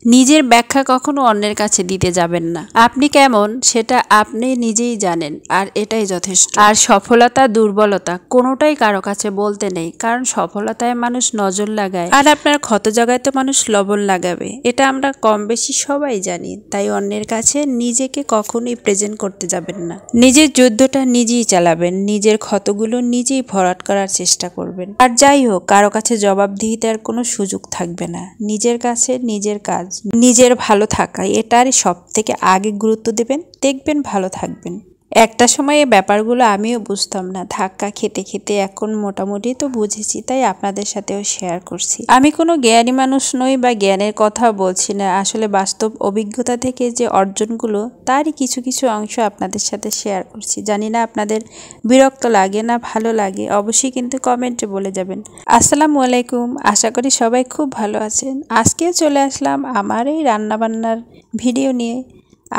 নিজের ব্যাখ্যা কখনো অন্যের কাছে দিতে যাবেন না। আপনি কেমন সেটা আপনি নিজেই জানেন, আর এটাই যথেষ্ট। আর সফলতা দুর্বলতা কোনোটাই কারো কাছে বলতে নেই, কারণ সফলতায় মানুষ নজর লাগায় আর আপনার ক্ষত জায়গায় তো মানুষ লবণ লাগাবে, এটা আমরা কম বেশি সবাই জানি। তাই অন্যের কাছে নিজেকে কখনোই প্রেজেন্ট করতে যাবেন না। নিজের যুদ্ধটা নিজেই চালাবেন, নিজের ক্ষতগুলো নিজেই ভরাট করার চেষ্টা করবেন। আর যাই হোক, কারো কাছে জবাবদিহিতার কোনো সুযোগ থাকবে না। নিজের কাছে নিজের কাজ, নিজের ভালো থাকা, এটারই সব থেকে আগে গুরুত্ব দেবেন, দেখবেন ভালো থাকবেন। একটা সময় এই ব্যাপারগুলো আমিও বুঝতাম না, ধাক্কা খেতে খেতে এখন মোটামুটি তো বুঝেছি, তাই আপনাদের সাথেও শেয়ার করছি। আমি কোনো জ্ঞানী মানুষ নই বা জ্ঞানের কথা বলছি না, আসলে বাস্তব অভিজ্ঞতা থেকে যে অর্জনগুলো তারই কিছু কিছু অংশ আপনাদের সাথে শেয়ার করছি। জানি না আপনাদের বিরক্ত লাগে না ভালো লাগে, অবশ্যই কিন্তু কমেন্টে বলে যাবেন। আসসালামু আলাইকুম, আশা করি সবাই খুব ভালো আছেন। আজকেও চলে আসলাম আমার এই রান্নাবান্নার ভিডিও নিয়ে।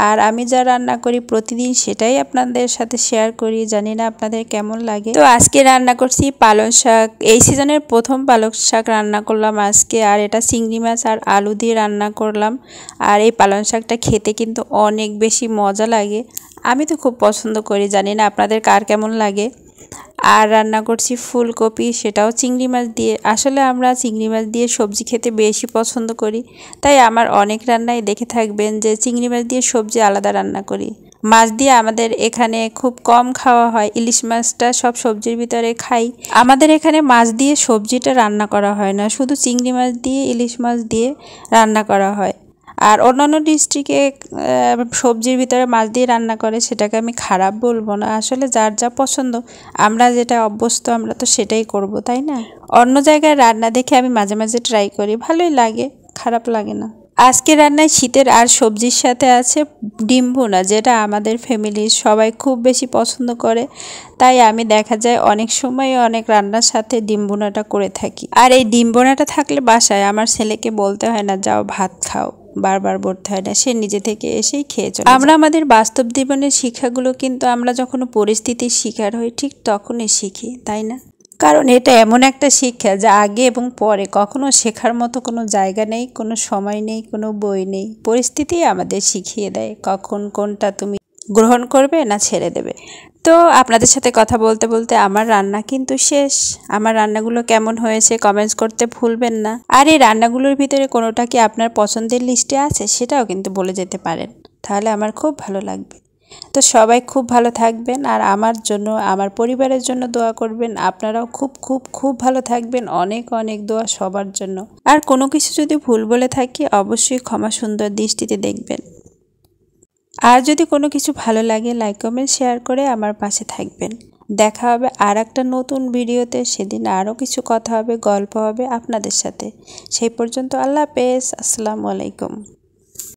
আর আমি যা রান্না করি প্রতিদিন সেটাই আপনাদের সাথে শেয়ার করি, জানি না আপনাদের কেমন লাগে। তো আজকে রান্না করছি পালং শাক, এই সিজনের প্রথম পালং শাক রান্না করলাম আজকে। আর এটা চিংড়ি মাছ আর আলু দিয়ে রান্না করলাম। আর এই পালং শাকটা খেতে কিন্তু অনেক বেশি মজা লাগে, আমি তো খুব পছন্দ করি, জানি না আপনাদের কার কেমন লাগে। আর রান্না করছি ফুলকপি, সেটাও চিংড়ি মাছ দিয়ে। আসলে আমরা চিংড়ি মাছ দিয়ে সবজি খেতে বেশি পছন্দ করি, তাই আমার অনেক রান্নায় দেখে থাকবেন যে চিংড়ি মাছ দিয়ে সবজি আলাদা রান্না করি। মাছ দিয়ে আমাদের এখানে খুব কম খাওয়া হয়, ইলিশ মাছটা সব সবজির ভিতরে খাই। আমাদের এখানে মাছ দিয়ে সবজিটা রান্না করা হয় না, শুধু চিংড়ি মাছ দিয়ে ইলিশ মাছ দিয়ে রান্না করা হয়। আর অন্যান্য ডিস্ট্রিক্টে সবজির ভিতরে মাছ দিয়ে রান্না করে, সেটাকে আমি খারাপ বলবো না। আসলে যার যা পছন্দ, আমরা যেটা অভ্যস্ত আমরা তো সেটাই করব, তাই না? অন্য জায়গায় রান্না দেখে আমি মাঝে মাঝে ট্রাই করি, ভালোই লাগে, খারাপ লাগে না। আজকে রান্নায় শীতের আর সবজির সাথে আছে ডিম ভুনা, যেটা আমাদের ফ্যামিলির সবাই খুব বেশি পছন্দ করে। তাই আমি দেখা যায় অনেক সময় অনেক রান্নার সাথে ডিম ভুনাটা করে থাকি। আর এই ডিম ভুনাটা থাকলে বাসায় আমার ছেলেকে বলতে হয় না যাও ভাত খাও, বারবার বলতে হয় না, সে নিজে থেকে এসেই খেয়ে চলে। আমরা আমাদের বাস্তব জীবনের শিক্ষাগুলো কিন্তু আমরা যখন পরিস্থিতির শিকার হই ঠিক তখনই শিখি, তাই না? কারণ এটা এমন একটা শিক্ষা যা আগে এবং পরে কখনো শেখার মতো কোনো জায়গা নেই, কোনো সময় নেই, কোনো বই নেই। পরিস্থিতি আমাদের শিখিয়ে দেয় কখন কোনটা তুমি গ্রহণ করবে না ছেড়ে দেবে। তো আপনাদের সাথে কথা বলতে বলতে আমার রান্না কিন্তু শেষ। আমার রান্নাগুলো কেমন হয়েছে কমেন্টস করতে ভুলবেন না। আর এই রান্নাগুলোর ভিতরে কোনোটা কি আপনার পছন্দের লিস্টে আছে সেটাও কিন্তু বলে যেতে পারেন, তাহলে আমার খুব ভালো লাগবে। তো সবাই খুব ভালো থাকবেন, আর আমার জন্য আমার পরিবারের জন্য দোয়া করবেন। আপনারাও খুব খুব খুব ভালো থাকবেন, অনেক অনেক দোয়া সবার জন্য। আর কোনো কিছু যদি ভুল বলে থাকি অবশ্যই ক্ষমা সুন্দর দৃষ্টিতে দেখবেন। আর যদি কোনো কিছু ভালো লাগে লাইক কমেন্ট শেয়ার করে আমার পাশে থাকবেন। দেখা হবে আর একটা নতুন ভিডিওতে, সেদিন আরও কিছু কথা হবে, গল্প হবে আপনাদের সাথে। সেই পর্যন্ত আল্লাহ হাফেজ, আসসালামু আলাইকুম।